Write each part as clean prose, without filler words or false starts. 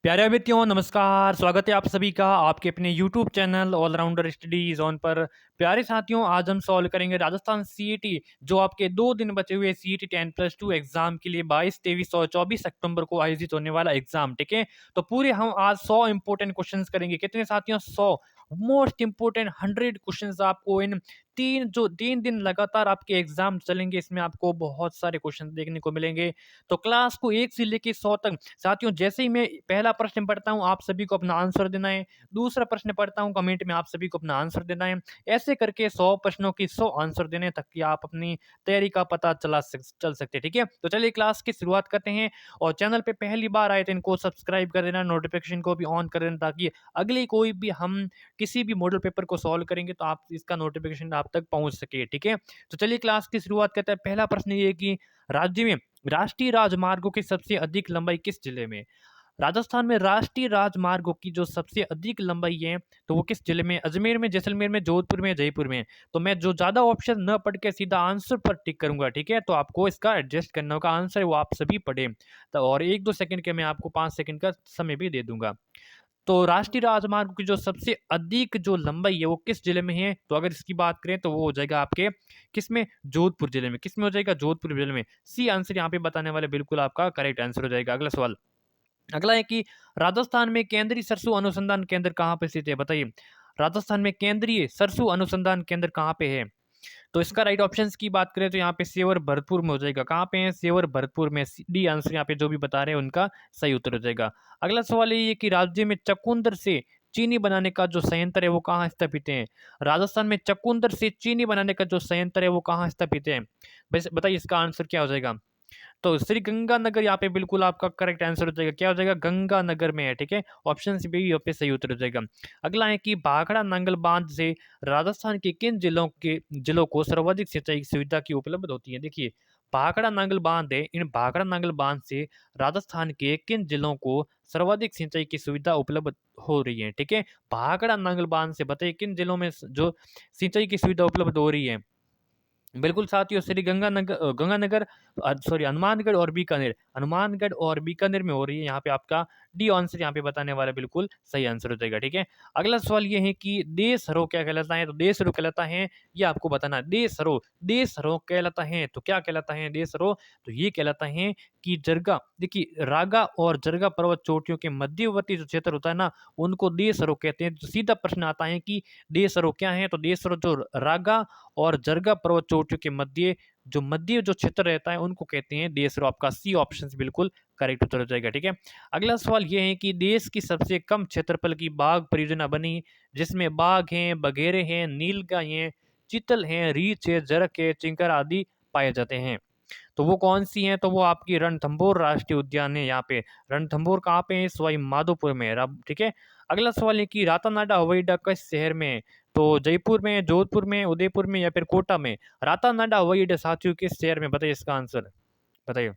प्यारे अभितियों नमस्कार। स्वागत है आप सभी का आपके अपने YouTube channel allrounder study zone पर। प्यारे साथियों, आज हम सॉल्व करेंगे राजस्थान सीईटी, जो आपके 2 दिन बचे हुए सीईटी 10+2 एग्जाम के लिए 22, 23 और 24 अक्टूबर को आयोजित होने वाला एग्जाम। ठीक है, तो पूरे हम आज 100 इंपोर्टेंट क्वेश्चंस करेंगे। कितने साथियों? 100 मोस्ट इंपोर्टेंट 100 क्वेश्चंस आपको इन 3 दिन लगातार आपके एग्जाम चलेंगे। इसमें आपको बहुत सारे क्वेश्चन देखने को मिलेंगे। तो क्लास को 1 से लेकर 100 तक साथियों, जैसे ही मैं पहला प्रश्न पढ़ता हूं, आप सभी को अपना आंसर देना है। दूसरा प्रश्न पढ़ता हूं, कमेंट में आप सभी को अपना आंसर देना है। ऐसे करके 100 प्रश्नों की 100 आंसर देने तक की आप अपनी तैयारी का पता चल सकते हैं। ठीक है, तो चलिए क्लास की शुरुआत करते हैं। और चैनल पे पहली बार आए तो इनको सब्सक्राइब कर देना, नोटिफिकेशन को भी ऑन कर देना, ताकि अगली कोई भी हम किसी भी मॉडल पेपर को सॉल्व करेंगे तो आप इसका नोटिफिकेशन आप तक पहुंच सके। ठीक है, तो चलिए क्लास की शुरुआत करते हैं। पहला प्रश्न ये कि राज्य में राष्ट्रीय राजमार्गों की सबसे अधिक लंबाई किस जिले में? राजस्थान में राष्ट्रीय राजमार्गों की जो सबसे अधिक लंबाई है, तो वो किस जिले में? अजमेर में, जैसलमेर में, जोधपुर में, जयपुर में? तो मैं जो ज्यादा ऑप्शन न पढ़ के सीधा आंसर पर टिक करूंगा। ठीक है, तो आपको इसका एडजस्ट करना होगा। आंसर वो आप सभी पढ़े तो, और 1-2 सेकंड के मैं आपको 5 सेकंड का समय भी दे दूंगा। तो राष्ट्रीय राजमार्ग की जो सबसे अधिक जो लंबाई है वो किस जिले में है? तो अगर इसकी बात करें तो वो हो जाएगा आपके किस में? जोधपुर जिले में। किस में हो जाएगा? जोधपुर जिले में। सी आंसर यहाँ पे बताने वाले बिल्कुल आपका करेक्ट आंसर हो जाएगा। अगला सवाल, अगला है कि राजस्थान में केंद्रीय सरसों अनुसंधान केंद्र कहाँ पे स्थित है? बताइए, राजस्थान में केंद्रीय सरसों अनुसंधान केंद्र कहाँ पे है? तो इसका राइट ऑप्शंस की बात करें तो यहाँ पे सेवर भरतपुर में हो जाएगा। कहाँ पे है? सेवर भरतपुर में। डी आंसर यहाँ पे जो भी बता रहे हैं उनका सही उत्तर हो जाएगा। अगला सवाल ये कि राज्य में चकुंदर से चीनी बनाने का जो संयंत्र है वो कहाँ स्थापित है? राजस्थान में चकुंदर से चीनी बनाने का जो संयंत्र है वो कहाँ स्थापित है? बस बताइए, इसका आंसर क्या हो जाएगा? तो श्री गंगानगर यहाँ पे बिल्कुल आपका करेक्ट आंसर हो जाएगा। क्या हो जाएगा? गंगानगर में है। ठीक है, ऑप्शन सी भी यहाँ पे सही उत्तर हो जाएगा। अगला है कि भाखड़ा नांगल बांध से राजस्थान के किन जिलों को सर्वाधिक सिंचाई सुविधा की उपलब्ध होती है? देखिए, भाखड़ा नांगल बांध है, इन भाखड़ा नांगल बांध से राजस्थान के किन जिलों को सर्वाधिक सिंचाई की सुविधा उपलब्ध हो रही है? ठीक है, भाखड़ा नांगल बांध से बताइए किन जिलों में जो सिंचाई की सुविधा उपलब्ध हो रही है? बिल्कुल साथियों, श्री गंगानगर, सॉरी, हनुमानगढ़ और बीकानेर। हनुमानगढ़ और बीकानेर में हो रही है। यहाँ पे आपका डी आंसर यहाँ पे बताने वाला बिल्कुल सही आंसर हो जाएगा। ठीक है, अगला सवाल ये है कि देशहरो क्या कहलाता है? तो देशहरो कहलाता है, ये आपको बताना है। देशहरो कहलाता है तो क्या कहलाता है देशहरो? तो ये कहलाता है कि जरगा, देखिए रागा और जरगा पर्वत चोटियों के मध्यवर्ती जो क्षेत्र होता है ना, उनको देशहरो कहते हैं। तो सीधा प्रश्न आता है कि देशहरो क्या है? तो देशहरो जो रागा और जरगा पर्वत चोटियों के मध्य जो क्षेत्र रहता है उनको कहते हैं देशरो। आपका सी ऑप्शन बिल्कुल करेक्ट उत्तर हो जाएगा। ठीक है, अगला सवाल यह है कि देश की सबसे कम क्षेत्रफल की बाघ परियोजना बनी, जिसमें बाघ हैं, बघेरे हैं, नीलगाय हैं, चीतल हैं, रीछ है, जरक है, चिंकर आदि पाए जाते हैं। तो वो कौन सी हैं? तो वो आपकी रणथंभौर राष्ट्रीय उद्यान है। यहाँ पे रणथंभौर कहाँ पे है? सवाई माधोपुर में है। ठीक है, अगला सवाल है कि रातानाडा हवाई अड्डा किस शहर में है? तो जयपुर में, जोधपुर में, उदयपुर में या फिर कोटा में? रातानाडा हवाई अड्डा साथियों किस शहर में? बताइए इसका आंसर, बताइए।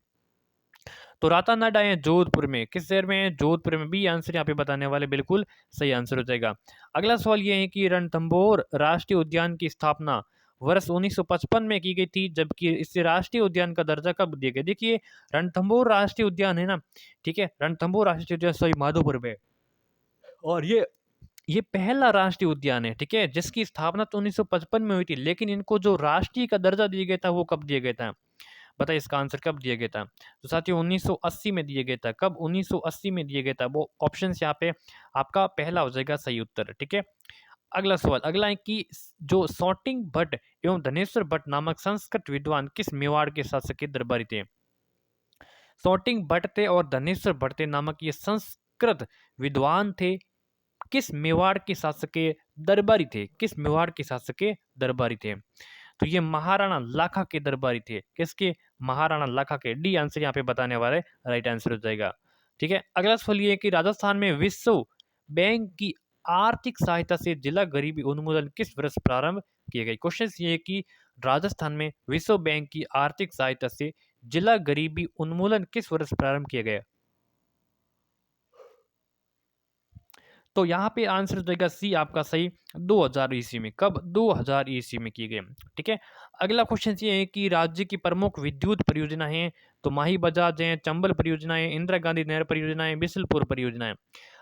तो रातानाडा है जोधपुर में। किस शहर में है? जोधपुर में। बी आंसर यहाँ पे बताने वाले बिल्कुल सही आंसर हो जाएगा। अगला सवाल ये है कि रणथंभौर राष्ट्रीय उद्यान की स्थापना वर्ष 1955 में की गई थी, जबकि इसे राष्ट्रीय उद्यान का दर्जा कब दिया गया? देखिए, रणथंभौर राष्ट्रीय उद्यान है ना, ठीक है, रणथंभौर राष्ट्रीय उद्यान सॉरी माधोपुर में, और ये पहला राष्ट्रीय उद्यान है। ठीक है, जिसकी स्थापना तो 1955 में हुई थी, लेकिन इनको जो राष्ट्रीय का दर्जा दिया गया था वो कब दिया गया था? बताइए इसका आंसर कब दिया गया था? तो साथियों 1980 में दिया गया था। कब? 1980 में दिया गया था। वो ऑप्शन यहाँ पे आपका पहला हो जाएगा सही उत्तर। ठीक है, अगला सवाल, अगला है कि जो सॉर्टिंग भट्ट एवं धनेश्वर भट्ट नामक संस्कृत विद्वान किस मेवाड़ के शासक के दरबारी थे? सॉर्टिंग भट्ट थे और धनेश्वर भट्ट थे नामक ये संस्कृत विद्वान थे, किस मेवाड़ के शासक के दरबारी थे? किस मेवाड़ के शासक के दरबारी थे? तो ये महाराणा लाखा के दरबारी थे। किसके? महाराणा लाखा के। डी आंसर यहाँ पे बताने वाले राइट आंसर हो जाएगा। ठीक है, अगला सवाल ये है कि राजस्थान में विश्व बैंक की आर्थिक सहायता से जिला गरीबी उन्मूलन किस वर्ष प्रारंभ किए गए? क्वेश्चन ये है कि राजस्थान में विश्व बैंक की आर्थिक सहायता से जिला गरीबी उन्मूलन किस वर्ष प्रारंभ किया गया? तो यहाँ पे आंसर हो जाएगा सी आपका सही, 2000 ईस्वी में। कब? 2000 ईस्वी में किए गए। ठीक है। अगला क्वेश्चन ये है कि राज्य की प्रमुख विद्युत परियोजना है, तो माही बजाज है, चंबल परियोजना है, इंदिरा गांधी नहर परियोजना है, बिशलपुर परियोजना है।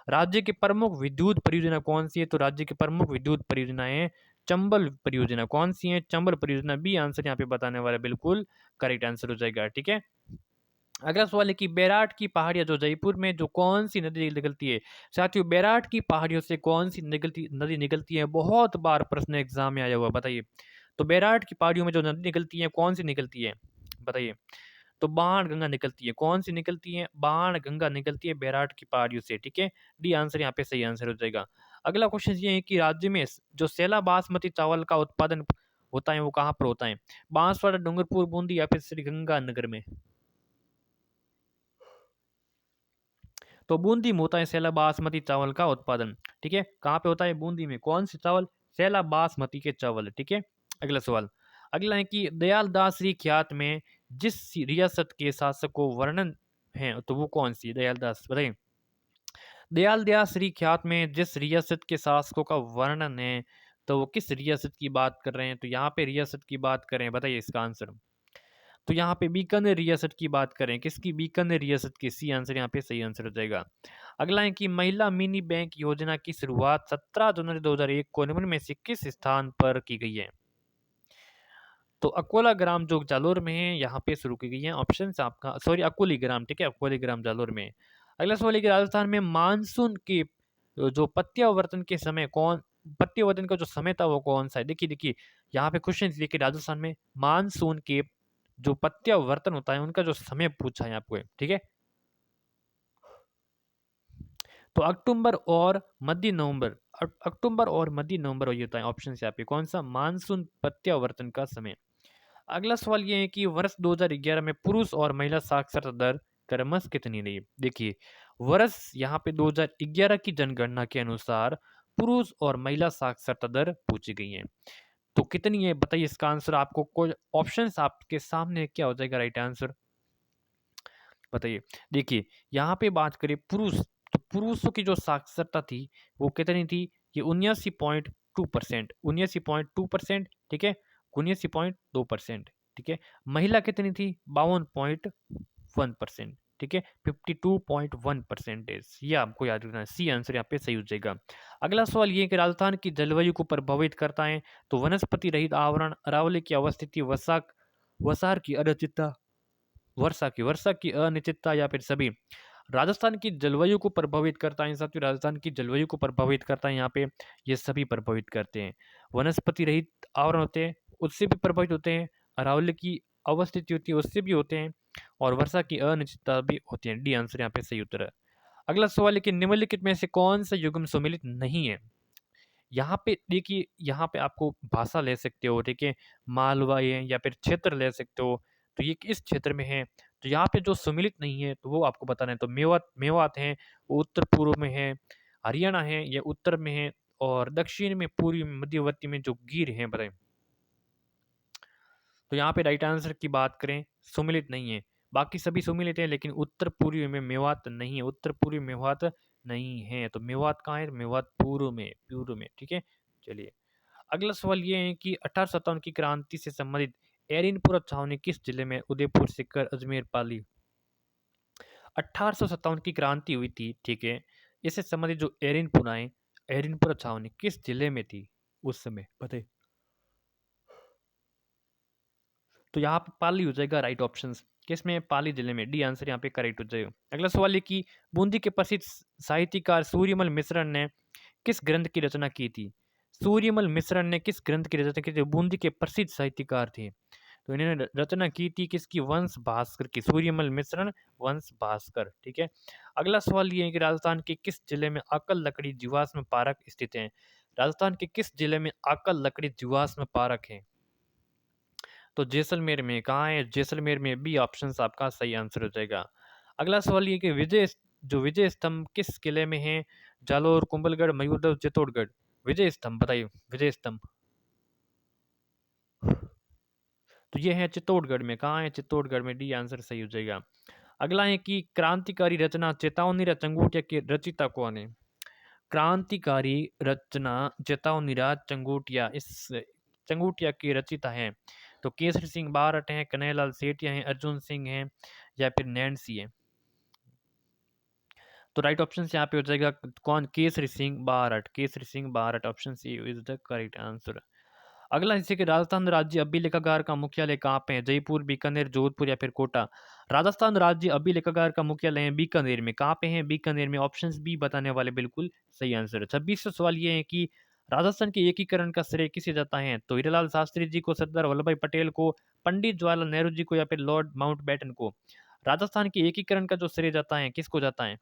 राज्य की प्रमुख विद्युत परियोजना कौन सी है? तो राज्य की प्रमुख विद्युत परियोजना है चंबल परियोजना। कौन सी है? चंबल परियोजना। बी आंसर यहाँ पे बताने वाला बिल्कुल करेक्ट आंसर हो जाएगा। ठीक है। अगला सवाल है कि बैराट की पहाड़ियां जो जयपुर में जो कौन सी नदी निकलती है? साथियों, बैराट की पहाड़ियों से कौन सी नदी निकलती है? बहुत बार प्रश्न एग्जाम में आया हुआ, बताइए। तो बैराट की पहाड़ियों में जो नदी निकलती है कौन सी निकलती है? बताइए। तो बाण गंगा निकलती है। कौन सी निकलती है? बाण गंगा निकलती है बैराट की पहाड़ियों से। ठीक है। डी आंसर यहाँ पे सही आंसर हो जाएगा। अगला क्वेश्चन ये है कि राज्य में जो सैला बासमती चावल का उत्पादन होता है वो कहाँ पर होता है? बांसवाड़ा, डूंगरपुर, बूंदी या फिर श्री गंगानगर में? तो बूंदी में होता है सैला बासमती चावल का उत्पादन। ठीक है। कहाँ पे होता है? बूंदी में। कौन सी चावल? सैला बासमती के चावल। ठीक है। अगला सवाल। अगला है कि दयालदास श्री ख्यात में जिस रियासत के शासक को वर्णन है तो वो कौन सी? दयालदास, बताइए। दयालदास श्री ख्यात में जिस रियासत के शासकों का वर्णन है तो वो किस रियासत की बात कर रहे हैं? तो यहाँ पे रियासत की बात करें, बताइए इसका आंसर। तो यहाँ पे बीकानेर रियासत की बात करें, किसकी? बीकानेर रियासत की। सी आंसर यहाँ पे सही आंसर हो जाएगा। अगला है कि महिला मिनी बैंक योजना की शुरुआत 17 जनवरी 2001 को निम्न में से किस स्थान पर की गई है? तो अकोला ग्राम जो जालोर में है यहाँ पे शुरू की गई है। ऑप्शन आपका सॉरी अकोली ग्राम। ठीक है। अकोली ग्राम जालोर में। अगला सवाल है कि राजस्थान में मानसून के जो प्रत्यावर्तन के समय कौन प्रत्यावर्तन का जो समय था वो कौन सा है? देखिए देखिए, यहाँ पे क्वेश्चन देखिए, राजस्थान में मानसून के जो प्रत्यावर्तन होता है उनका जो समय पूछा है आपको। ठीक है। तो अक्टूबर और मध्य नवंबर, अक्टूबर और मध्य नवंबर ये होता है। ऑप्शन से आपके कौन सा? मानसून प्रत्यावर्तन का समय। अगला सवाल ये है कि वर्ष 2011 में पुरुष और महिला साक्षरता दर क्रमश कितनी रही? देखिए, वर्ष यहाँ पे 2011 की जनगणना के अनुसार पुरुष और महिला साक्षरता दर पूछी गई है। तो कितनी है बताइए इसका आंसर। आपको कोई ऑप्शंस आपके सामने क्या हो जाएगा राइट आंसर? बताइए। देखिए, यहाँ पे बात करें पुरुष, तो पुरुषों की जो साक्षरता थी वो कितनी थी? ये 79.2%, 79.2%। ठीक है। 79.2%। ठीक है। महिला कितनी थी? 52.1%। ठीक है। 52.1%। ये आपको याद रखना है। सी आंसर यहाँ पे सही हो जाएगा। अगला सवाल ये है कि राजस्थान की जलवायु को प्रभावित करता है तो वनस्पति रहित आवरण, अरावली की अवस्थिति, वसार की अनिश्चितता, वर्षा की अनिश्चितता या फिर सभी? राजस्थान की जलवायु को प्रभावित करता है साथियों, राजस्थान की जलवायु को प्रभावित करता है यहाँ पे, ये सभी प्रभावित करते हैं। वनस्पति रहित आवरण होते हैं उससे भी प्रभावित होते हैं, अरावली की अवस्थिति होती है उससे भी होते हैं, और वर्षा की अनिश्चितता भी होती है। डी आंसर यहाँ पे सही उत्तर है। अगला सवाल है कि निम्नलिखित में से कौन सा युग्म सम्मिलित नहीं है? यहाँ पे देखिए, यहाँ पे आपको भाषा ले सकते हो। ठीक है। मालवा है या फिर क्षेत्र ले सकते हो। तो ये किस क्षेत्र में है? तो यहाँ पे जो सम्मिलित नहीं है तो वो आपको बताना है। तो मेवात मेवात है, वो उत्तर पूर्व में है। हरियाणा है, ये उत्तर में है। और दक्षिण में, पूर्वी में, मध्यवर्ती में जो गिर है, बताएं। तो यहाँ पे राइट आंसर की बात करें, सम्मिलित नहीं है। बाकी सभी सम्मिलित है लेकिन उत्तर पूर्वी में मेवात नहीं है, उत्तर पूर्वी में मेवात नहीं है। तो मेवात कहाँ है? मेवात पूर्व में, पूर्व में। ठीक है। चलिए, अगला सवाल ये है कि 1857 की क्रांति से संबंधित एरिनपुरा छावनी किस जिले में? उदयपुर, सीकर, अजमेर, पाली? 1857 की क्रांति हुई थी। ठीक है। इससे संबंधित जो एरिनपुरा है, एरिनपुरा छावनी किस जिले में थी उस समय? बताइए। तो यहाँ पे पाली हो जाएगा राइट ऑप्शन। किसमें? पाली जिले में। डी आंसर यहाँ पे करेक्ट हो जाएगा। अगला सवाल है कि बूंदी के प्रसिद्ध साहित्यकार सूर्यमल मिश्र ने किस ग्रंथ की रचना की थी? सूर्यमल मिश्र ने किस ग्रंथ की रचना की थी? बूंदी के प्रसिद्ध साहित्यकार थे। तो इन्होंने रचना की थी किसकी? वंश भास्कर की। सूर्यमल मिश्रण, वंश भास्कर। ठीक है। अगला सवाल ये है कि राजस्थान के किस जिले में अकल लकड़ी जीवाश्म पार्क स्थित है? राजस्थान के किस जिले में अकल लकड़ी जीवाश्म पार्क है? तो जैसलमेर में। कहाँ है? जैसलमेर में। बी ऑप्शन आपका सही आंसर हो जाएगा। अगला सवाल ये कि विजय स्तंभ किस किले में है? जालोर, कुंभलगढ़, मयूरगढ़, चित्तौड़गढ़? विजय स्तंभ, बताइए। विजय स्तंभ, तो ये है चित्तौड़गढ़ में। कहाँ है? चित्तौड़गढ़ में। डी आंसर सही हो जाएगा। अगला है कि क्रांतिकारी रचना चेतावनी रचंगूठिया के रचिता कौन है? क्रांतिकारी रचना चेतावनीराज चंगोटिया इस चंगोटिया के रचिता हैं? तो केसरी सिंह बारट हैं, कन्हैयालाल सेठिया हैं, अर्जुन सिंह हैं या फिर नैन्सी है? तो राइट ऑप्शन यहाँ पे हो जाएगा कौन? Kesari Singh Barhat. Kesari Singh Barhat, option C is the correct answer. अगला हिस्से के राजस्थान राज्य अभिलेखागार का मुख्यालय कहाँ पे है? जयपुर, बीकानेर, जोधपुर या फिर कोटा? राजस्थान राज्य अभिलेखागार का मुख्यालय है बीकानेर में। कहाँ पे है? बीकानेर में। ऑप्शन बी बताने वाले बिल्कुल सही आंसर है। 26वां सवाल ये है कि राजस्थान के एकीकरण का श्रेय किसे जाता है? तो हीरालाल शास्त्री जी को, सरदार वल्लभ भाई पटेल को, पंडित जवाहरलाल नेहरू जी को या फिर लॉर्ड माउंटबेटन को? राजस्थान के एकीकरण का जो श्रेय जाता है किसको जाता है?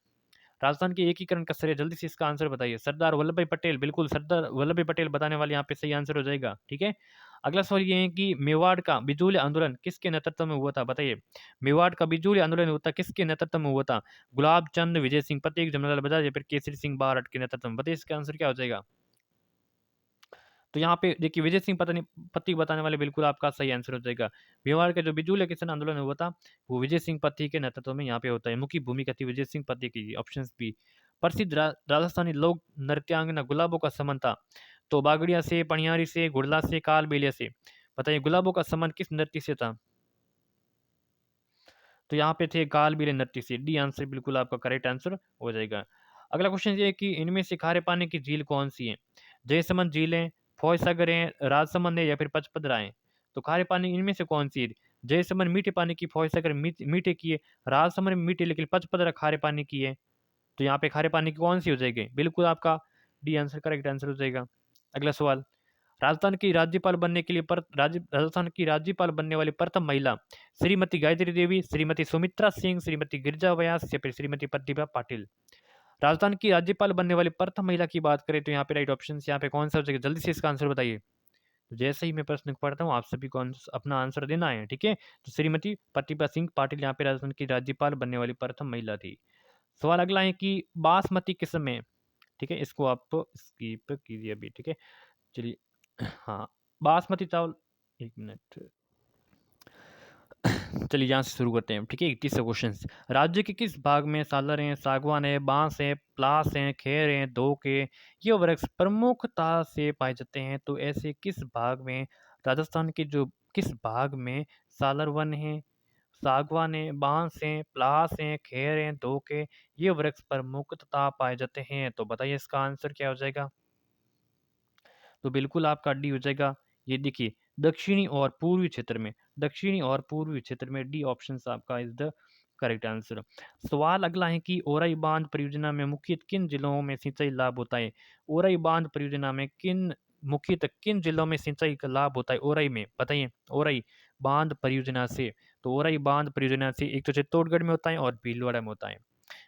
राजस्थान के एकीकरण का श्रेय, जल्दी से इसका आंसर बताइए। सरदार वल्लभ भाई पटेल, बिल्कुल सरदार वल्लभ भाई पटेल बताने वाले यहाँ पे सही आंसर हो जाएगा। ठीक है। अगला सवाल ये है कि मेवाड़ का बिजूल आंदोलन किसके नेतृत्व में हुआ था? बताइए। मेवाड़ का बिजूल आंदोलन हुआ था किसके नेतृत्व में हुआ था? गुलाब चंद, विजय सिंह पथिक, जमनालाल बजाज या फिर केसरी सिंह बारट के नेतृत्व में? बताइए इसका आंसर क्या हो जाएगा। तो यहाँ पे देखिए विजय सिंह पत्नी पति बताने वाले बिल्कुल आपका सही आंसर हो जाएगा। मेवाड़ का जो बिजूल किसान आंदोलन हुआ था वो विजय सिंह पति के नेतृत्व में यहाँ पे होता है। मुख्य भूमिका थी विजय सिंह पति की। Option B. प्रसिद्ध राजस्थानी लोक नृत्यांगना गुलाबों का संबंध था? तो बागड़िया से, पनियारी से, गुड़ला से, कालबेलिया से? बताइए गुलाबों का संबंध किस नृत्य से था? तो यहाँ पे थे कालबेलिया नृत्य से। डी आंसर बिल्कुल आपका करेक्ट आंसर हो जाएगा। अगला क्वेश्चन ये है कि इनमें से खारे पानी की झील कौन सी है? जयसमंद झील है, फौज सागर है, राजसमंद है या फिर पचपदरा है? तो खारे पानी इनमें से कौन सी है? जयसमंद मीठे पानी की, फौज सागर मीठे की है, राजसमंद मीठे लेकिन पचपदरा खारे पानी की है। तो यहाँ पे खारे पानी की कौन सी हो जाएगी? बिल्कुल आपका डी आंसर करेक्ट आंसर हो जाएगा। अगला सवाल, राजस्थान की राज्यपाल बनने के लिए राजस्थान की राज्यपाल बनने वाली प्रथम महिला? श्रीमती गायत्री देवी, श्रीमती सुमित्रा सिंह, श्रीमती गिरिजा व्यास या फिर श्रीमती प्रतिभा पाटिल? राजस्थान की राज्यपाल बनने वाली प्रथम महिला की बात करें तो यहाँ पे राइट ऑप्शन यहाँ पे कौन सा हो जाएगा? जल्दी से इसका आंसर बताइए। तो जैसे ही मैं प्रश्न पढ़ता हूँ आप सभी को अपना आंसर देना है। ठीक है। तो श्रीमती प्रतिभा सिंह पाटिल यहाँ पे राजस्थान की राज्यपाल बनने वाली प्रथम महिला थी। सवाल अगला है कि बासमती किस्म में, ठीक है, इसको आप स्किप कीजिए अभी। ठीक है। चलिए। हाँ, बासमती चावल, एक मिनट। चलिए यहाँ से शुरू करते हैं। ठीक है। 21 क्वेश्चन। राज्य के किस भाग में सालर हैं, सागवान है, बांस है, प्लास है, खेर है, दोक है, ये वृक्ष प्रमुखता से पाए जाते हैं? तो ऐसे किस भाग में, राजस्थान के जो किस भाग में सालर वन है, सागवान है, बांस है, प्लास है, खेर है, दोक है, ये वृक्ष प्रमुखता पाए जाते हैं? तो बताइए इसका आंसर क्या हो जाएगा। तो बिल्कुल आपका डी हो जाएगा। ये देखिए दक्षिणी और पूर्वी क्षेत्र में, दक्षिणी और पूर्वी क्षेत्र में डी ऑप्शन आपका इज द करेक्ट आंसर। सवाल अगला है कि ओराई बांध परियोजना में मुख्यतः किन जिलों में सिंचाई लाभ होता है? ओराई बांध परियोजना में मुख्यतः किन जिलों में सिंचाई का लाभ होता है ओराई में? बताइए। ओराई बांध परियोजना से, तो ओराई बांध परियोजना से एक तो चित्तौड़गढ़ में होता है और भीलवाड़ा में होता है।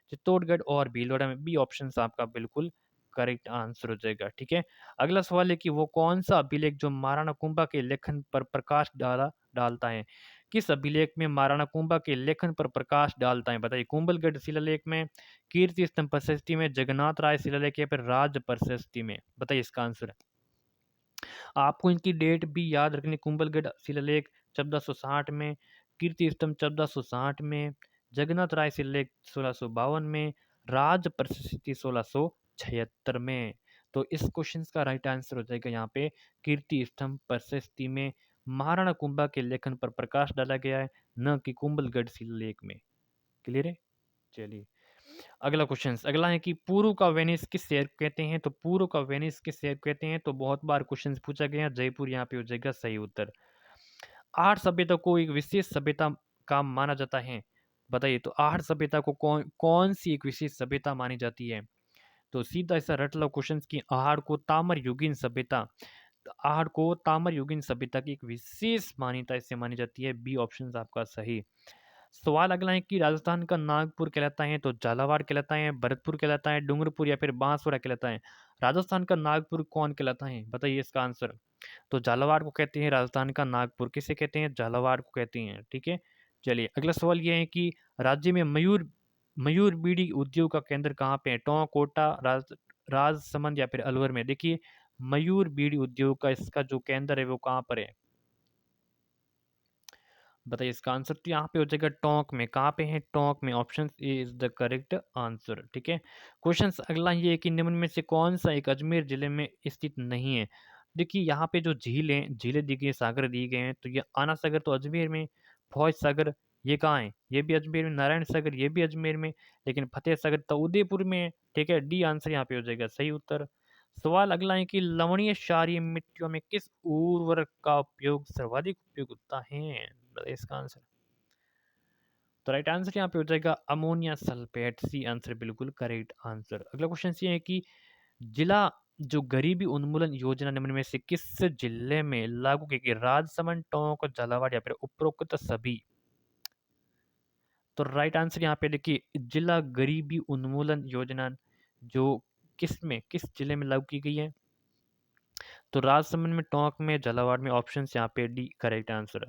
चित्तौड़गढ़ और भीलवाड़ा में बी ऑप्शन आपका बिल्कुल करेक्ट आंसर हो जाएगा। ठीक है। अगला सवाल है कि वो कौन सा अभिलेख जो महाराणा कुंभा के लेखन पर प्रकाश डालता है? किस अभिलेख में महाराणा कुंभा के लेखन पर प्रकाश डालता है? बताइए। कुंभलगढ़ शिलालेख में, कीर्ति स्तंभ प्रशस्ति में, जगन्नाथ राय शिलालेख या फिर राज प्रशस्ति में? बताइए इसका आंसर। आपको इनकी डेट भी याद रखनी। कुंभलगढ़ शिलालेख 1460 में, कीर्ति स्तंभ 1460 में, जगन्नाथ राय शिलालेख 1652 में, राज प्रशस्ति 1676 में। तो इस क्वेश्चन का राइट आंसर हो जाएगा यहाँ पे कीर्ति स्तंभ प्रशस्ति में महाराणा कुंभा के लेखन पर प्रकाश डाला गया है, न कि कुंभलगढ़ शिलालेख में। क्लियर है। चलिए अगला क्वेश्चन अगला है कि पूर्व का वेनिस किस शहर को कहते हैं? तो पूर्व का वेनिस किस शहर को कहते हैं? तो बहुत बार क्वेश्चन पूछा गया। जयपुर यहाँ पे हो जाएगा सही उत्तर। आठ सभ्यता को एक विशेष सभ्यता का माना जाता है? बताइए। तो आठ सभ्यता को कौन कौन सी एक विशेष सभ्यता मानी जाती है? तो सीधा ऐसा रट लो क्वेश्चन की आहड़ को ताम्र युगीन सभ्यता, आहड़ को ताम्र युगीन सभ्यता की एक विशेष मान्यता इससे मानी जाती है। बी ऑप्शन आपका सही। सवाल अगला है कि राजस्थान का नागपुर कहलाता है? तो झालावाड़ कहलाता है, भरतपुर कहलाता है, डूंगरपुर या फिर बांसवाड़ा कहलाता है? राजस्थान का नागपुर कौन कहलाता है? बताइए इसका आंसर। तो झालावाड़ को कहते हैं राजस्थान का नागपुर। किसे कहते हैं? झालावाड़ को कहते हैं। ठीक है। चलिए अगला सवाल ये है कि राज्य में मयूर मयूर बीड़ी उद्योग का केंद्र कहाँ पे है? टोंक, कोटा, राजसमंद या फिर अलवर में? देखिए मयूर बीड़ी उद्योग का इसका जो केंद्र है वो कहाँ पर है? बताइए इसका आंसर। तो यहाँ पे हो जाएगा टोंक में। कहाँ पे है? टोंक में। Option A is the correct answer. ठीक है। क्वेश्चन अगला ये है कि निम्न में से कौन सा एक अजमेर जिले में स्थित नहीं है? देखिए यहाँ पे जो झीलें दी गई हैं, सागर दिए गए हैं, तो ये आना सागर तो अजमेर में, फौज सागर ये कहाँ है? ये भी अजमेर में, नारायण सागर ये भी अजमेर में, लेकिन फतेह सागर तो उदयपुर में है। ठीक है, डी आंसर यहाँ पे हो जाएगा सही उत्तर। सवाल अगला है कि लवणीय क्षारीय मिट्टियों में किस उर्वरक का उपयोग सर्वाधिक उपयोग होता है? बताइए इसका आंसर। तो राइट आंसर यहाँ पे हो जाएगा अमोनिया सल्फेट। सी आंसर बिल्कुल करेक्ट आंसर। अगला क्वेश्चन ये है कि जिला जो गरीबी उन्मूलन योजना निम्न में से किस जिले में लागू की गई? राजसमंद, टोंक, झालावाड़ या फिर उपरोक्त सभी? तो राइट आंसर यहाँ पे देखिए, जिला गरीबी उन्मूलन योजना जो किस जिले में लागू की गई है? तो राजसमंद में, टोंक में, झालावाड़ में। ऑप्शन यहाँ पे डी करेक्ट आंसर।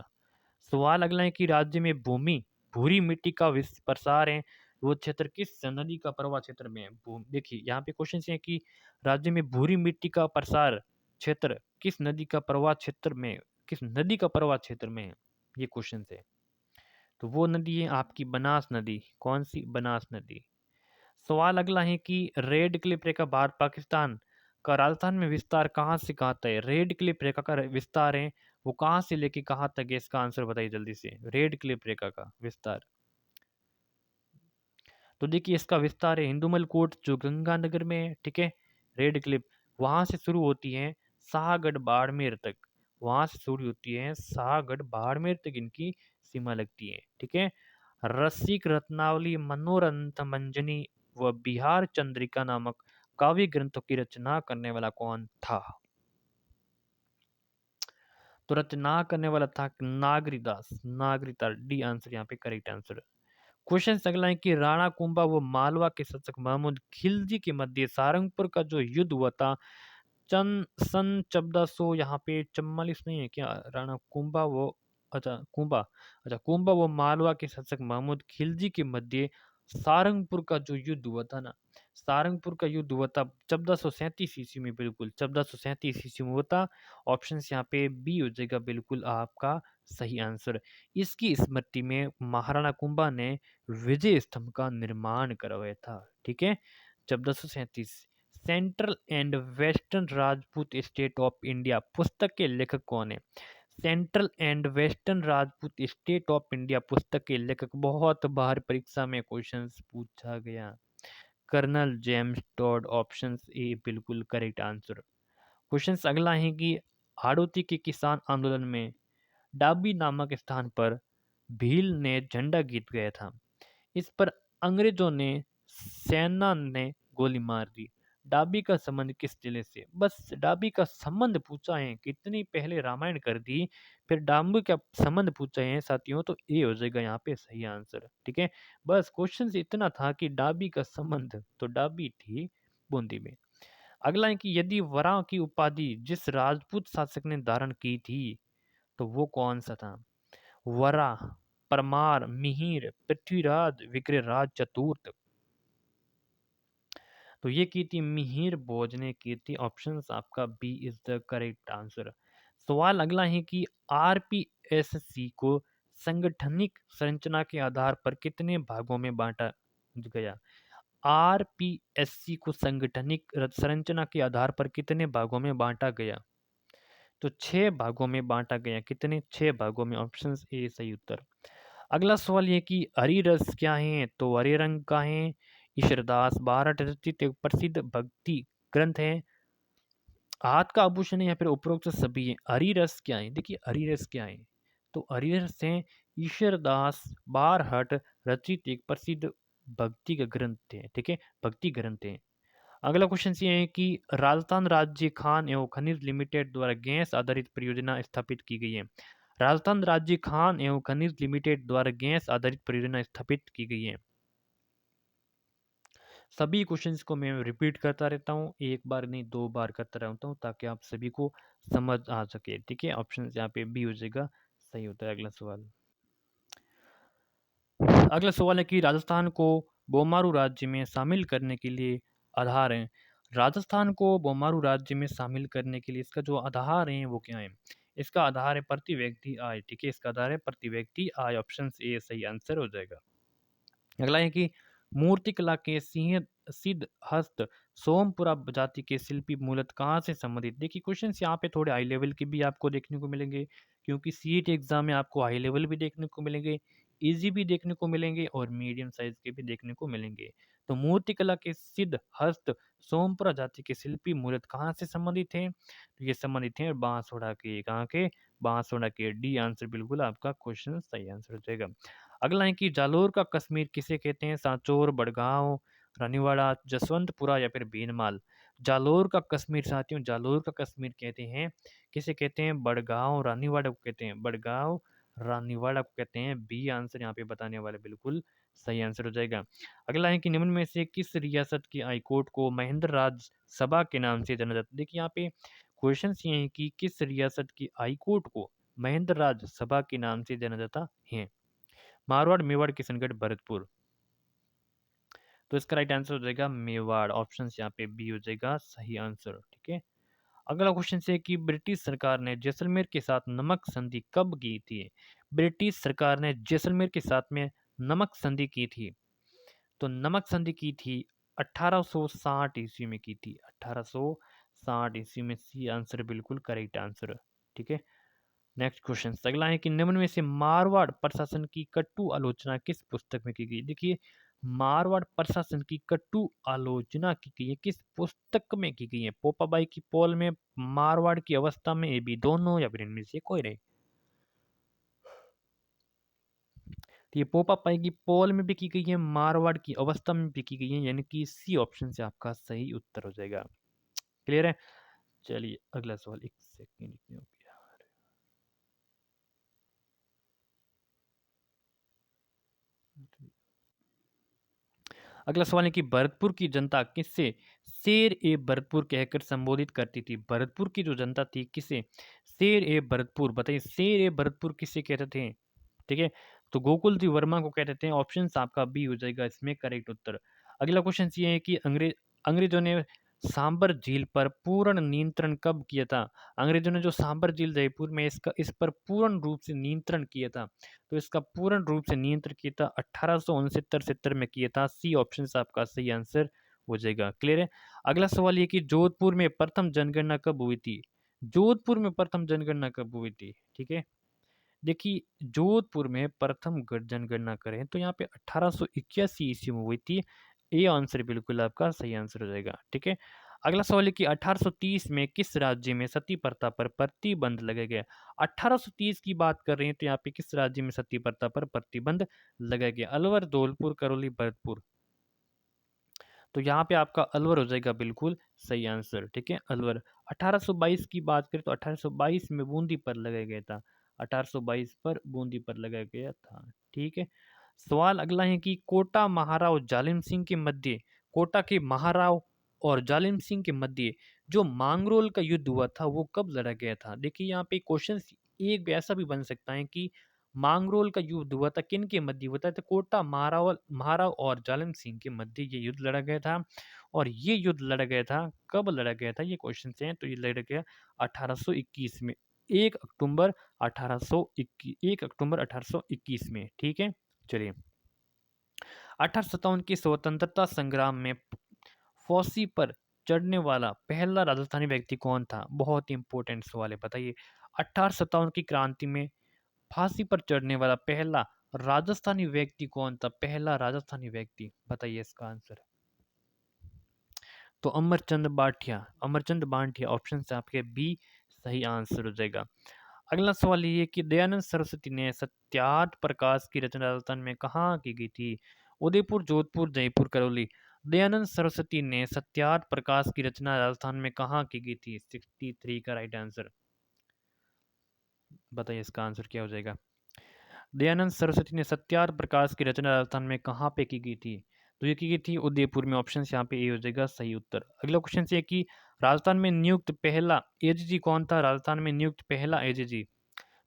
सवाल अगला है कि राज्य में भूरी मिट्टी का प्रसार है, वो क्षेत्र किस नदी का प्रवाह क्षेत्र में है? देखिए यहाँ पे क्वेश्चन है कि राज्य में भूरी मिट्टी का प्रसार क्षेत्र किस नदी का प्रवाह क्षेत्र में है? ये क्वेश्चन है। तो वो नदी है आपकी बनास नदी। कौन सी? बनास नदी। सवाल अगला है कि रेड क्लिफ रेखा भारत पाकिस्तान का राजस्थान में विस्तार कहाँ से कहाँ तक है? रेड क्लिफ रेखा का विस्तार है वो कहाँ से लेके कहाँ तक है? इसका आंसर बताइए जल्दी से। रेड क्लिफ रेखा का विस्तार। तो देखिए इसका विस्तार है हिंदुमल कोट जो गंगानगर में है। ठीक है। रेड क्लिफ वहां से शुरू होती है शाहगढ़ बाड़मेर तक। वहां से शुरू होती है शाहगढ़ बाड़मेर तक इनकी सीमा लगती है। ठीक है। रसिक रत्नावली, मनोरंथ मंजनी व बिहार चंद्रिका नामक काव्य ग्रंथों की रचना करने वाला कौन था? तो रचना करने वाला था नागरीदास। नागरीदास डी आंसर यहाँ पे करेक्ट आंसर। क्वेश्चन अगला है कि राणा कुंभा व मालवा के शासक महमूद खिलजी के मध्य सारंगपुर का जो युद्ध हुआ था सन 1400, यहाँ पे 44 नहीं है क्या? राणा कुंभा वो, अच्छा कुंभा, अच्छा कुंभा वो मालवा के शासक महमूद खिलजी के मध्य सारंगपुर का जो युद्ध हुआ था ना, सारंगपुर का युद्ध हुआ था 1437 ईस्वी में। बिल्कुल 1437 ईस्वी में हुआ था। ऑप्शन यहाँ पे बी हो जाएगा बिल्कुल आपका सही आंसर। इसकी स्मृति में महाराणा कुंभा ने विजय स्तंभ का निर्माण करवाया था। ठीक है। 1437। Central and western Rajput state of India पुस्तक के लेखक कौन है? Central and western Rajput state of India पुस्तक के लेखक, बहुत बार परीक्षा में क्वेश्चंस पूछा गया, colonel James Tod. Option A बिल्कुल करेक्ट आंसर। क्वेश्चन अगला है कि हाड़ौती के किसान आंदोलन में डाबी नामक स्थान पर भील ने झंडा गीत गाया था। इस पर अंग्रेजों ने सेना ने गोली मार दी। डाबी का संबंध किस जिले से? बस डाबी का संबंध पूछा है, कितनी पहले रामायण कर दी, फिर डाबी का संबंध पूछा है साथियों, तो ये हो जाएगा यहाँ पे सही आंसर। ठीक है। बस क्वेश्चन इतना था कि डाबी का संबंध, तो डाबी थी बूंदी में। अगला है कि यदि वराह की उपाधि जिस राजपूत शासक ने धारण की थी तो वो कौन सा था? वराह, परमार, मिहिर, पृथ्वीराज, विग्रहराज चतुर्थ। तो ये की थी मिहिर भोज ने की थी। ऑप्शन आपका B is the correct answer. सवाल अगला है कि आरपीएससी को संगठनिक संरचना के आधार पर कितने भागों में बांटा गया? आरपीएससी को संगठनिक संरचना के आधार पर कितने भागों में बांटा गया? तो 6 भागों में बांटा गया। कितने? 6 भागों में। ऑप्शन ए सही उत्तर। अगला सवाल ये कि हरि रस क्या है? तो हरे रंग का है। ईश्वरदास बारठ रचित एक प्रसिद्ध भक्ति ग्रंथ है। हाथ का आभूषण है या फिर उपरोक्त सभी है? हरि रस क्या है? देखिए हरि रस क्या है? तो हरि रस है ईश्वरदास बारहट रचित एक प्रसिद्ध भक्ति का ग्रंथ है। ठीक है, भक्ति ग्रंथ है। अगला क्वेश्चन ये है कि राजस्थान राज्य खान एवं खनिज लिमिटेड द्वारा गैस आधारित परियोजना स्थापित की गई है। राजस्थान राज्य खान एवं खनिज लिमिटेड द्वारा गैस आधारित परियोजना स्थापित की गई है। सभी क्वेश्चंस को मैं रिपीट करता रहता हूँ, एक बार नहीं 2 बार करता रहता हूँ ताकि आप सभी को समझ आ सके। ठीक है, ऑप्शन यहाँ पे बी हो जाएगा सही होता है। अगला सवाल, अगला सवाल है कि राजस्थान को बोमारू राज्य में शामिल करने के लिए आधार हैं। राजस्थान को बोमारू राज्य में शामिल करने के लिए इसका जो आधार है वो क्या है? इसका आधार है प्रति व्यक्ति आय। ठीक है, इसका आधार है प्रति व्यक्ति आय। ऑप्शन ए सही आंसर हो जाएगा। अगला है कि मूर्तिकला के सिंह सिद्ध हस्त सोमपुरा जाति के शिल्पी मूलतः कहाँ से संबंधित। देखिए क्वेश्चन यहाँ पे थोड़े हाई लेवल के भी आपको देखने को मिलेंगे, क्योंकि सीईटी एग्जाम में आपको हाई लेवल भी देखने को मिलेंगे, इजी भी देखने को मिलेंगे और मीडियम साइज के भी देखने को मिलेंगे। तो मूर्तिकला के सिद्ध हस्त सोमपुरा जाति के शिल्पी मूलतः कहाँ से संबंधित हैं, तो ये संबंधित हैं बांसवाड़ा के। कहाँ के? बांसवाड़ा के। डी आंसर बिल्कुल आपका क्वेश्चन सही आंसर हो जाएगा। अगला है कि जालोर का कश्मीर किसे कहते हैं, सांचौर, बड़गांव, रानीवाड़ा, जसवंतपुरा या फिर भीनमाल। जालोर का कश्मीर साथियों, जालोर का कश्मीर कहते हैं, किसे कहते हैं, बड़गांव रानीवाड़ा को कहते हैं, बड़गांव रानीवाड़ा को कहते हैं। बी आंसर यहाँ पे बताने वाले बिल्कुल सही आंसर हो जाएगा। अगला है कि निम्न में से किस रियासत की हाईकोर्ट को महेंद्र राज सभा के नाम से जाना जाता है। देखिए यहाँ पे क्वेश्चन ये है कि किस रियासत की हाईकोर्ट को महेंद्र राज सभा के नाम से जाना जाता है। मारवाड़, मेवाड़, किशनगढ़, भरतपुर। तो इसका राइट आंसर हो जाएगा मेवाड़। ऑप्शन यहाँ पे बी हो जाएगा सही आंसर। ठीक है, अगला क्वेश्चन है कि ब्रिटिश सरकार ने जैसलमेर के साथ नमक संधि कब की थी। ब्रिटिश सरकार ने जैसलमेर के साथ में नमक संधि की थी, तो नमक संधि की थी 1860 ईस्वी में की थी। 1860 ईस्वी में। सी आंसर बिल्कुल करेक्ट आंसर। ठीक है, नेक्स्ट क्वेश्चन अगला है कि निम्न में से मारवाड़ प्रशासन की कटु आलोचना किस पुस्तक में की गई। देखिए मारवाड़ प्रशासन की कटु आलोचना की गई है किस पुस्तक में की गई है। पोपाबाई की पोल में, मारवाड़ की अवस्था में, ये भी दोनों या फिर इनमें से कोई नहीं। तो ये पोपाबाई की पोल में भी की गई है, मारवाड़ की अवस्था में भी की गई है, यानी कि सी ऑप्शन से आपका सही उत्तर हो जाएगा। क्लियर है? चलिए अगला सवाल, एक सेकेंड। अगला सवाल है कि भरतपुर की जनता किससे शेर ए भरतपुर कहकर संबोधित करती थी। भरतपुर की जो जनता थी किसे शेर ए भरतपुर, बताइए शेर ए भरतपुर किसे कहते थे। ठीक है, तो गोकुल जी वर्मा को कहते थे। ऑप्शन आपका बी हो जाएगा इसमें करेक्ट उत्तर। अगला क्वेश्चन ये है कि अंग्रेजों ने सांबर झील पर पूर्ण नियंत्रण कब किया था। अंग्रेजों ने जो सांबर झील जयपुर में इस पर पूर्ण रूप से नियंत्रण किया था, तो इसका पूर्ण रूप से नियंत्रण किया था 1869-70 में किया था। सी ऑप्शन आपका सही आंसर हो जाएगा। क्लियर है? अगला सवाल ये कि जोधपुर में प्रथम जनगणना कब हुई थी। जोधपुर में प्रथम जनगणना कब हुई थी। ठीक है, देखिए जोधपुर में प्रथम जनगणना करें तो यहाँ पे 1881 ईस्वी में हुई थी। ए आंसर बिल्कुल आपका सही आंसर हो जाएगा। ठीक है, अगला सवाल है कि 1830 में किस राज्य में सती प्रथा पर प्रतिबंध लगाया गया। 1830 की बात कर रहे हैं तो यहाँ पे किस राज्य में सती प्रथा पर प्रतिबंध लगाया गया। अलवर, धौलपुर, करौली, भरतपुर। तो यहाँ पे आपका अलवर हो जाएगा बिल्कुल सही आंसर। ठीक है, अलवर। 1822 की बात करें तो 1822 में बूंदी पर लगाया गया था। 1822 पर बूंदी पर लगाया गया था। ठीक है, सवाल अगला है कि कोटा महाराव जालिम सिंह के मध्य, कोटा के महाराव और जालिम सिंह के मध्य जो मांगरोल का युद्ध हुआ था वो कब लड़ा गया था। देखिए यहाँ पे क्वेश्चन एक भी ऐसा भी बन सकता है कि मांगरोल का युद्ध हुआ था किन के मध्य हुआ था, तो कोटा महाराव महाराव और जालिम सिंह के मध्य ये युद्ध लड़ा गया था। और ये युद्ध लड़ा गया था, कब लड़ा गया था ये क्वेश्चन से है, तो ये लड़ा गया 1821 में। 1 अक्टूबर 1821, 1 अक्टूबर 1821 में। ठीक है, चलिए 1857 के स्वतंत्रता संग्राम में फांसी पर चढ़ने वाला पहला राजस्थानी व्यक्ति कौन था। बहुत ही इंपॉर्टेंट सवाल है, बताइए 1857 की क्रांति में फांसी पर चढ़ने वाला पहला राजस्थानी व्यक्ति कौन था। पहला राजस्थानी व्यक्ति, बताइए इसका आंसर। तो अमरचंद बांटिया, अमरचंद बांटिया। ऑप्शन से आपके बी सही आंसर हो जाएगा। अगला सवाल ये कि दयानंद सरस्वती ने सत्यार्थ प्रकाश की रचना राजस्थान में कहाँ की गई थी। उदयपुर, जोधपुर, जयपुर, करौली। दयानंद सरस्वती ने सत्यार्थ प्रकाश की रचना राजस्थान में कहाँ की गई थी। 63 का राइट आंसर। बताइए इसका आंसर क्या हो जाएगा। दयानंद सरस्वती ने सत्यार्थ प्रकाश की रचना राजस्थान में कहाँ पे की गई थी, तो ये की गई थी उदयपुर में। ऑप्शन यहाँ पे ए हो जाएगा सही उत्तर। अगला क्वेश्चन है कि राजस्थान में नियुक्त पहला एजीजी कौन था। राजस्थान में नियुक्त पहला एजीजी,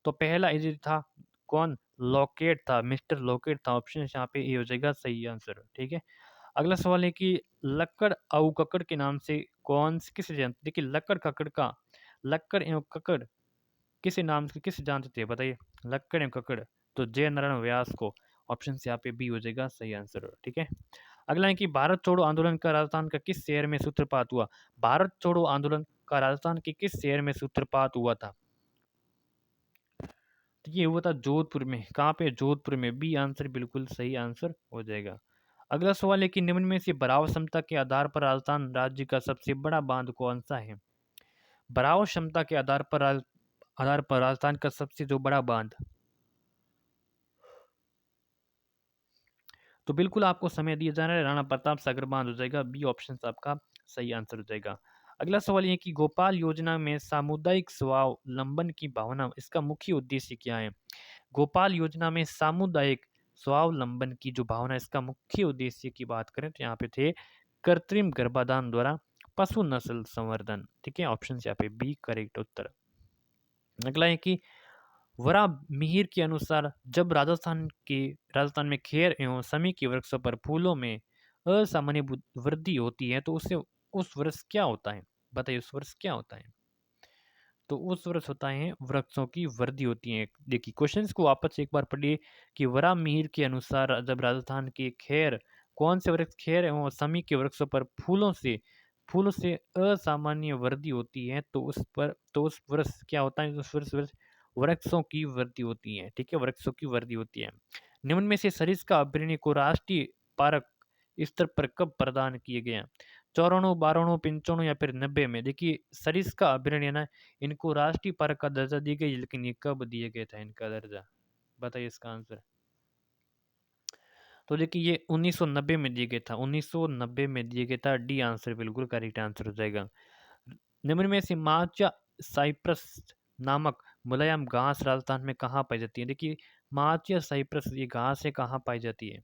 तो पहला एजीजी था कौन, लॉकेट था, मिस्टर लॉकेट था। ऑप्शन यहाँ पे ए हो जाएगा सही आंसर। ठीक है, अगला सवाल है कि लक्कड़ औ कक्कड़ के नाम से कौन किसे जानते। देखिए लक्कड़ कक्कड़ का, लक्कड़ एवं कक्कड़ किस नाम से किस जानते थे बताइए? लक्कड़ एवं कक्कड़। तो जय नारायण व्यास को। ऑप्शन से यहाँ पे बी हो जाएगा सही आंसर। ठीक है। अगला है कि भारत छोड़ो आंदोलन का राजस्थान का किस शहर में सूत्रपात हुआ? भारत छोड़ो आंदोलन का राजस्थान के किस शहर में सूत्रपात हुआ था? तो ये हुआ था जोधपुर में। कहाँ पे? जोधपुर में। बी आंसर बिल्कुल सही आंसर हो जाएगा। अगला सवाल है कि निम्न में से भराव क्षमता के आधार पर राजस्थान राज्य का सबसे बड़ा बांध कौन सा है? भराव क्षमता के आधार पर राजस्थान का सबसे जो बड़ा बांध। तो बिल्कुल आपको समय दिया जा रहा है, राणा प्रताप सागर बांध हो जाएगा। बी ऑप्शन आपका सही आंसर हो जाएगा। अगला सवाल ये कि गोपाल योजना में सामुदायिक स्वावलंबन की भावना इसका मुख्य उद्देश्य क्या है? गोपाल योजना में सामुदायिक स्वावलंबन की जो भावना इसका मुख्य उद्देश्य की बात करें तो यहाँ पे थे कृत्रिम गर्भाधान द्वारा पशु नस्ल संवर्धन। ठीक है, ऑप्शन यहाँ पे बी करेक्ट उत्तर। अगला है कि वरा मिहिर के अनुसार जब राजस्थान में खेर एवं समी के वृक्षों पर फूलों में असामान्य वृद्धि होती है तो उसे उस वर्ष क्या होता है? बताइए उस वर्ष क्या होता है? तो उस वर्ष होता है वृक्षों की वृद्धि होती है। देखिए क्वेश्चंस को वापस एक बार पढ़िए कि वरा मिहिर के अनुसार जब राजस्थान के खेर कौन से वृक्ष खेर एवं समी के वृक्षों पर फूलों से असामान्य वृद्धि होती है तो उस वर्ष क्या होता है? उस वर्ष वृक्षों की वृद्धि होती है। ठीक है, वृक्षों की वृद्धि होती है। निम्न में से सरिस्का अभयारण्य को राष्ट्रीय पार्क स्तर पर कब प्रदान किए गए हैं? 94, 92, 95 या फिर 90 में? देखिए सरिस्का अभयारण्य ना, इनको राष्ट्रीय पार्क का दर्जा दी गई, लेकिन ये कब दिए गए था इनका दर्जा? बताइए इसका आंसर। तो देखिए ये 1990 में दिया गया था। 1990 में दिया गया था। डी आंसर बिल्कुल करेक्ट आंसर हो जाएगा। निम्न में से माचा साइप्रस नामक मुलायम घास राजस्थान में कहाँ पाई जाती है? देखिए माचा साइप्रस ये घास है, कहाँ पाई जाती है?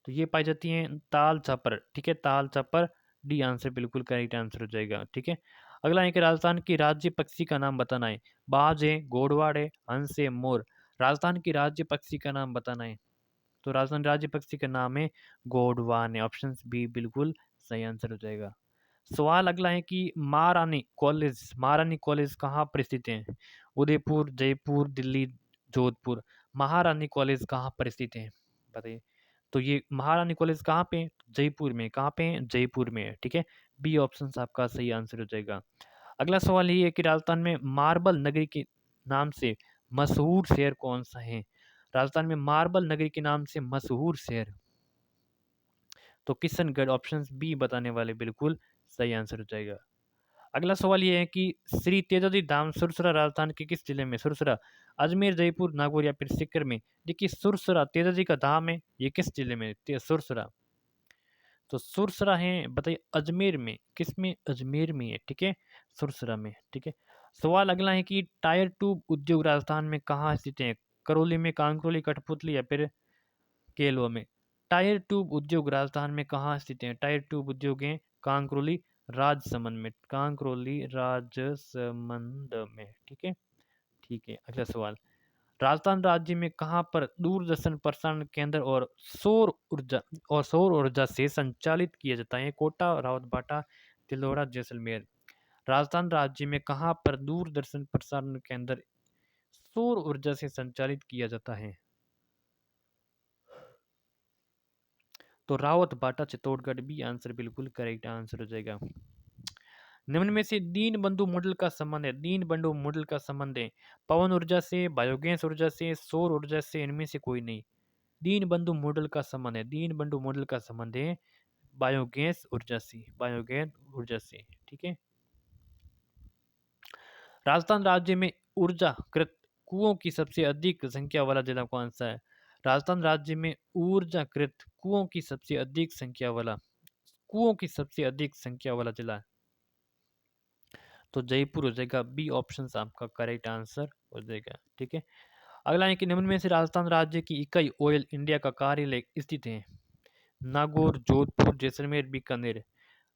तो ये पाई जाती है ताल छापर। ठीक है, ताल छापर। डी आंसर बिल्कुल करेक्ट आंसर हो जाएगा। ठीक है। अगला है कि राजस्थान की राज्य पक्षी का नाम बताना है। बाज है, घोड़वाड़ है, हंस है, मोर। राजस्थान की राज्य पक्षी का नाम बताना है। तो राजस्थान राज्य पक्षी का नाम है घोड़वान है। ऑप्शन बी बिल्कुल सही आंसर हो जाएगा। सवाल अगला है कि महारानी कॉलेज कहाँ पर स्थित है? उदयपुर, जयपुर, दिल्ली, जोधपुर। महारानी कॉलेज कहाँ पर स्थित है? बताइए। तो ये महारानी कॉलेज कहाँ पे है? जयपुर में। कहाँ पे है? जयपुर में है। ठीक है, बी ऑप्शन आपका सही आंसर हो जाएगा। अगला सवाल ये है कि राजस्थान में मार्बल नगरी के नाम से मशहूर शहर कौन सा है? राजस्थान में मार्बल नगरी के नाम से मशहूर शहर, तो किशनगढ़। ऑप्शन बी बताने वाले बिल्कुल सही आंसर हो जाएगा। अगला सवाल ये है कि श्री तेजाजी धाम सुरसरा राजस्थान के किस जिले में? सुरसरा अजमेर, जयपुर, नागौर या फिर सीकर में? देखिए सुरसरा तेजाजी का धाम है, ये किस जिले में? सुरसरा। तो सुरसरा है बताइए अजमेर में। किस में? अजमेर में है। ठीक है, सुरसरा में। ठीक है। सवाल अगला है कि टायर ट्यूब उद्योग राजस्थान में कहाँ स्थित है? करौली में, कांकरोली, कठपुतली या फिर केलवा में? टायर ट्यूब उद्योग राजस्थान में कहाँ स्थित है? टायर ट्यूब उद्योग है कांकरोली, राजसमंद में। कांकरोली राजसमंद में। ठीक है। ठीक है। अगला सवाल, राजस्थान राज्य में कहाँ पर दूरदर्शन प्रसारण केंद्र और सौर ऊर्जा से संचालित किया जाता है? कोटा, रावतबाटा, तिलोड़ा, जैसलमेर। राजस्थान राज्य में कहाँ पर दूरदर्शन प्रसारण केंद्र सौर ऊर्जा से संचालित किया जाता है? तो रावतबाटा, चित्तौड़गढ़। बी आंसर बिल्कुल करेक्ट आंसर हो जाएगा। निम्न में से दीन बंधु मॉडल का संबंध है। दीन बंधु मॉडल का संबंध है पवन ऊर्जा से, बायोगैस ऊर्जा से, सौर ऊर्जा से, इनमें से कोई नहीं। दीन बंधु मॉडल का संबंध है, दीन बंधु मॉडल का संबंध है बायोगैस ऊर्जा से, बायोगैस ऊर्जा से। ठीक है। राजस्थान राज्य में ऊर्जाकृत कुओं की सबसे अधिक संख्या वाला जिला कौन सा है? राजस्थान राज्य में ऊर्जाकृत कुओं की सबसे अधिक संख्या वाला जिला, तो जयपुर हो जाएगा। बी ऑप्शन आपका करेक्ट आंसर हो जाएगा। ठीक है। अगला है कि निम्न में से राजस्थान राज्य की इकाई ऑयल इंडिया का कार्यालय स्थित है? नागौर, जोधपुर, जैसलमेर, बीकानेर।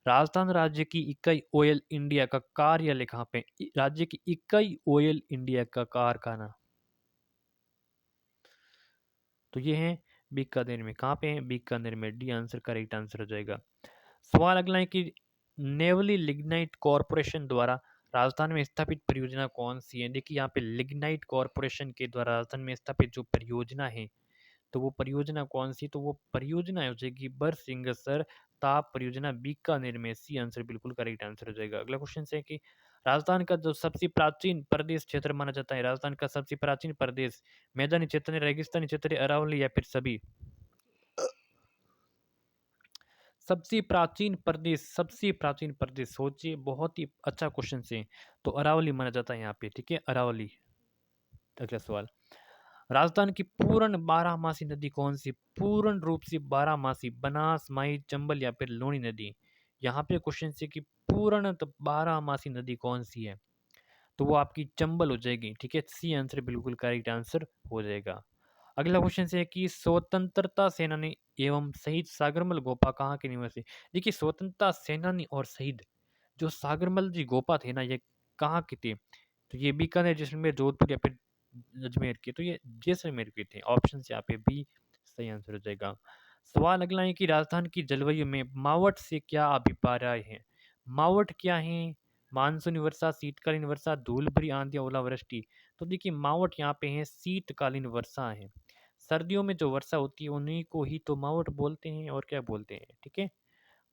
राजस्थान राज्य की इकाई ऑयल इंडिया का कार्यालय कहाँ पे? राज्य की इकाई ऑयल इंडिया का कारखाना, तो ये है बीकानेर में। कहाँ पे है? बीकानेर में। डी आंसर करेक्ट आंसर हो जाएगा। सवाल अगला है कि नेवली लिग्नाइट कॉरपोरेशन द्वारा राजस्थान में स्थापित परियोजना कौन सी है? देखिए यहाँ पे लिग्नाइट कॉरपोरेशन के द्वारा राजस्थान में स्थापित जो परियोजना है, तो वो परियोजना कौन सी? तो वो परियोजना हो जाएगी बरसिंगसर ताप परियोजना बीकानेर में। सी आंसर बिल्कुल करेक्ट आंसर हो जाएगा। अगला क्वेश्चन है कि राजस्थान का जो सबसे प्राचीन प्रदेश क्षेत्र माना जाता है, राजस्थान का सबसे प्राचीन प्रदेश मैदानी क्षेत्र है, रेगिस्तानी क्षेत्र है, अरावली या फिर सभी? सबसे प्राचीन प्रदेश सोचिए, बहुत ही अच्छा क्वेश्चन है। तो अरावली माना जाता है यहाँ पे, ठीक है, अरावली। अगला सवाल, राजस्थान की पूर्ण बारहमासी नदी कौन सी? पूर्ण रूप से बारहमासी, बनास, माई, चंबल या फिर लूणी नदी? यहाँ पे क्वेश्चन है कि पूर्ण बारहमासी नदी कौन सी है? तो वो आपकी चंबल हो जाएगी, ठीक है। सी आंसर बिल्कुल करेक्ट आंसर हो जाएगा। अगला क्वेश्चन है कि स्वतंत्रता सेनानी एवं शहीद सागरमल गोपा कहाँ के निवासी? देखिए स्वतंत्रता सेनानी और शहीद जो सागरमल जी गोपा थे ना, ये कहाँ के थे? तो ये बीकानेर, जैसलमेर, जोधपुर या फिर अजमेर के? तो ये जैसलमेर के थे। ऑप्शन यहाँ पे बी सही आंसर हो जाएगा। सवाल अगला है कि राजस्थान की जलवायु में मावठ से क्या अभिप्राय है? मावठ क्या है? मानसूनी वर्षा, शीतकालीन वर्षा, धूल भरी आंधी, ओलावृष्टि? तो देखिए मावठ यहाँ पे है शीतकालीन वर्षा है। सर्दियों में जो वर्षा होती है उन्हीं को ही तो मावठ बोलते हैं, और क्या बोलते हैं, ठीक है।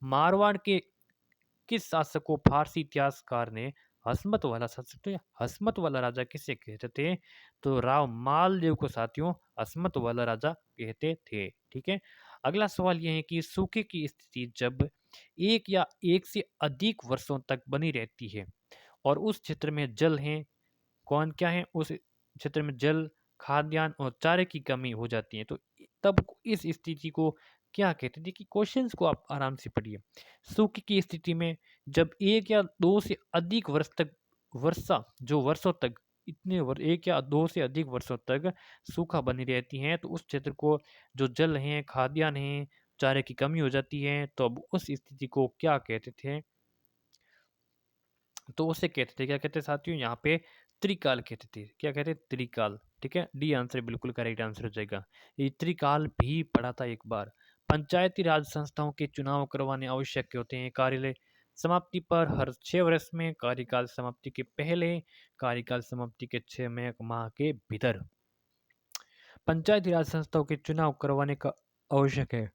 मारवाड़ के किस शासक को फारसी इतिहासकार ने हसमत वाला शासक, तो ये हसमत वाला राजा किसे कहते थे? तो राव मालदेव को साथियों हसमत वाला राजा कहते थे, ठीक है। अगला सवाल यह है कि सूखे की स्थिति जब एक या एक से अधिक वर्षों तक बनी रहती है और उस क्षेत्र में जल है, कौन क्या है, उस क्षेत्र में जल, खाद्यान्न और चारे की कमी हो जाती है, तो तब इस स्थिति को क्या कहते हैं? कि क्वेश्चंस को आप आराम से पढ़िए। सूखे की स्थिति में जब एक या दो से अधिक वर्ष तक वर्षा जो वर्षों तक एक या दो से अधिक वर्षों तक सूखा बनी रहती है, तो उस क्षेत्र को जो जल है, खाद्यान्न है, चारे की कमी हो जाती है, तो अब उस स्थिति को क्या कहते थे? तो उसे कहते थे, क्या कहते साथियों, यहाँ पे त्रिकाल कहते थे। क्या कहते? त्रिकाल, ठीक है। डी आंसर बिल्कुल करेक्ट आंसर हो जाएगा। ये त्रिकाल भी पढ़ा था एक बार। पंचायती राज संस्थाओं के चुनाव करवाने आवश्यक होते हैं। कार्यालय समाप्ति पर हर 6 वर्ष में, कार्यकाल समाप्ति के पहले, कार्यकाल समाप्ति के 6 माह के भीतर पंचायती राज संस्थाओं के चुनाव करवाने का आवश्यक है।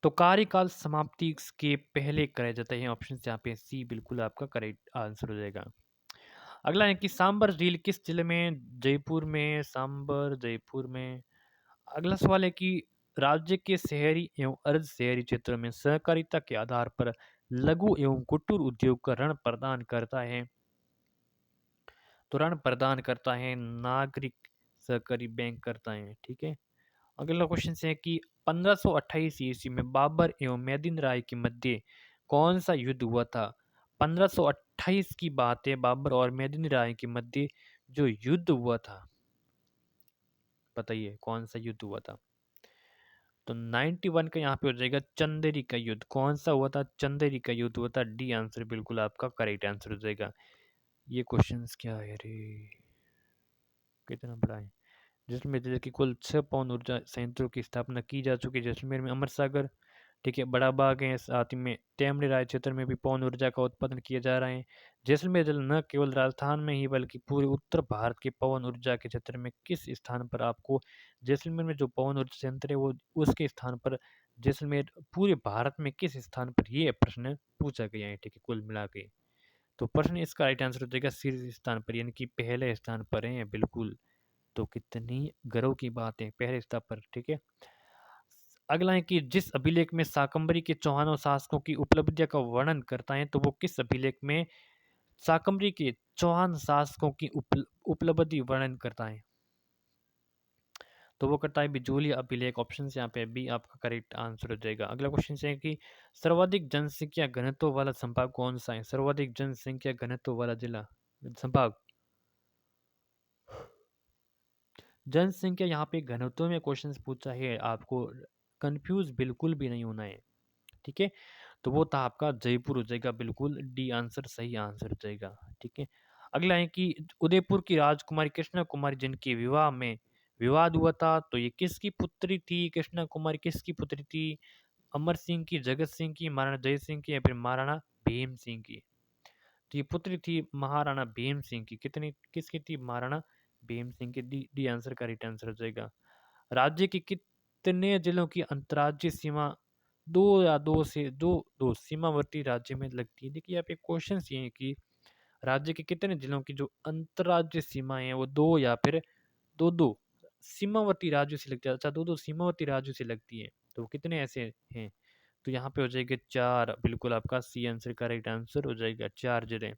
तो कार्यकाल समाप्ति के पहले कराया जाता है। ऑप्शन यहाँ पे सी बिल्कुल आपका करेक्ट आंसर हो जाएगा। अगला है कि सांबर झील किस जिले में? जयपुर में, सांबर जयपुर में। अगला सवाल है कि राज्य के शहरी एवं अर्ध शहरी क्षेत्रों में सहकारिता के आधार पर लघु एवं कुटीर उद्योग का ऋण प्रदान करता है, तो ऋण प्रदान करता है नागरिक सहकारी बैंक करता है, ठीक है। अगला क्वेश्चन है कि 1528 ईस्वी में बाबर एवं मेदिन राय के मध्य कौन सा युद्ध हुआ था? 1528 की बात है, बाबर और मेदिन राय के मध्य जो युद्ध हुआ था, बताइए कौन सा युद्ध हुआ था? तो 91 का यहाँ पे हो जाएगा चंदेरी का युद्ध। कौन सा हुआ था? चंदेरी का युद्ध हुआ था। डी आंसर बिल्कुल आपका करेक्ट आंसर हो जाएगा। ये क्वेश्चंस क्या है रे, कितना बड़ा है? जैसलमेर जिले की कुल 6 पवन ऊर्जा संयंत्रों की स्थापना की जा चुकी है। जैसलमेर में अमर सागर, ठीक है, बड़ा बाग है, साथ ही में टेमरी राय क्षेत्र में भी पवन ऊर्जा का उत्पादन किया जा रहा है। जैसलमेर जिला न केवल राजस्थान में ही बल्कि पूरे उत्तर भारत के पवन ऊर्जा के क्षेत्र में किस स्थान पर आपको जैसलमेर में जो पवन ऊर्जा संयंत्र है वो उसके स्थान पर जैसलमेर पूरे भारत में किस स्थान पर, ये प्रश्न पूछा गया है, ठीक है, कुल मिला के। तो प्रश्न इसका राइट आंसर हो जाएगा शीर्ष स्थान पर, यानी कि पहले स्थान पर है बिल्कुल। तो कितनी गर्व की बात है, पहले स्तर पर, ठीक है। अगला है कि जिस अभिलेख में शाकंभरी के चौहानों शासकों की उपलब्धियों का वर्णन करता है, तो वो किस अभिलेख में शाकंभरी के चौहान शासकों की उपलब्धि वर्णन करता है? तो वो करता है बिजोली अभिलेख। ऑप्शन यहाँ पे बी आपका करेक्ट आंसर हो जाएगा। अगला क्वेश्चन है कि सर्वाधिक जनसंख्या घनत्व वाला संभाग कौन सा है? सर्वाधिक जनसंख्या घनत्व वाला जिला संभाग, जनसंख्या यहाँ पे घनत्व में क्वेश्चन पूछा है, आपको कंफ्यूज बिल्कुल भी नहीं होना है, ठीक है। तो वो था आपका जयपुर हो जाएगा, बिल्कुल डी आंसर सही आंसर हो जाएगा, ठीक है। अगला है कि उदयपुर की राजकुमारी कृष्णा कुमारी जिनके विवाह में विवाद हुआ था, तो ये किसकी पुत्री थी? कृष्णा कुमारी किसकी पुत्री थी? अमर सिंह की, जगत सिंह की, महाराणा जय सिंह की या फिर महाराणा भीम सिंह की? तो ये पुत्री थी महाराणा भीम सिंह की। कितनी किसकी थी? महाराणा भीम सिंह की। डी डी आंसर का राइट आंसर हो जाएगा। राज्य के कितने जिलों की अंतर्राज्यीय सीमा दो या दो सीमावर्ती राज्य में लगती है? देखिए यहाँ पे क्वेश्चन ये है कि राज्य के कितने जिलों की जो अंतर्राज्यीय सीमाएं हैं वो दो या फिर दो दो सीमावर्ती राज्यों से लगती है। अच्छा, दो दो सीमावर्ती राज्यों से लगती है, तो कितने ऐसे हैं? तो यहाँ पे हो जाएगा 4। बिल्कुल आपका सी आंसर का राइट आंसर हो जाएगा, 4 जिले।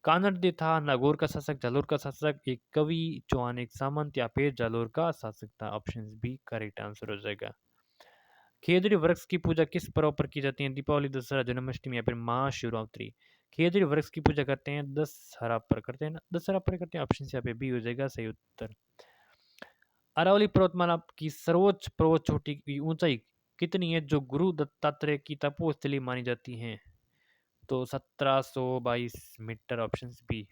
कानड़ था नागौर का शासक, जालोर का शासक, एक कवि, चौहान एक सामंत या फिर जालोर का शासक था? ऑप्शन बी करेक्ट आंसर हो जाएगा। खेजड़ी वृक्ष की पूजा किस पर्व पर की जाती है? दीपावली, दशहरा, जन्माष्टमी या फिर महाशिवरात्रि? खेजड़ी वृक्ष की पूजा करते हैं दशहरा पर, करते हैं ना, दशहरा पर करते हैं। ऑप्शन यहाँ पे बी हो जाएगा सही उत्तर। अरावली पर्वतमाला की सर्वोच्च पर्वत चोटी की ऊंचाई कितनी है जो गुरु दत्तात्रेय की तपोस्थली मानी जाती है? तो 1722 मीटर। Option B.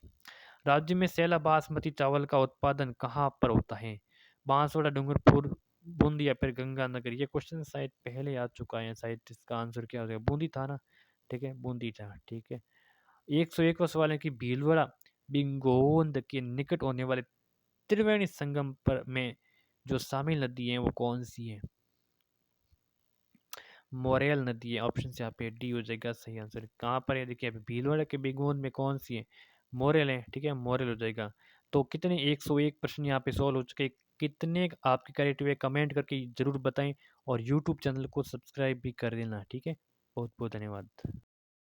राज्य में सैला बासमती चावल का उत्पादन कहाँ पर होता है? बांसवाड़ा, डूंगरपुर, बूंदी या फिर गंगानगर? ये क्वेश्चन शायद पहले आ चुका है, शायद इसका आंसर क्या हो जाएगा? बूंदी था ना? ठीक है, बूंदी था। ठीक है। 101 सवाल है कि भीलवाड़ा बिंगोंद के निकट होने वाले त्रिवेणी संगम पर में जो शामिल नदी है वो कौन सी है? मोरेल नदी है। ऑप्शन यहाँ पे डी हो जाएगा सही आंसर। कहाँ पर है? देखिए अभी भीलवाड़ा के बिगोंद में कौन सी है? मोरेल है। ठीक है, मोरेल हो जाएगा। तो कितने 101 प्रश्न यहाँ पे सॉल्व हो चुके हैं। कितने आपके करेक्ट हुए कमेंट करके जरूर बताएं और यूट्यूब चैनल को सब्सक्राइब भी कर देना। ठीक है, बहुत बहुत धन्यवाद।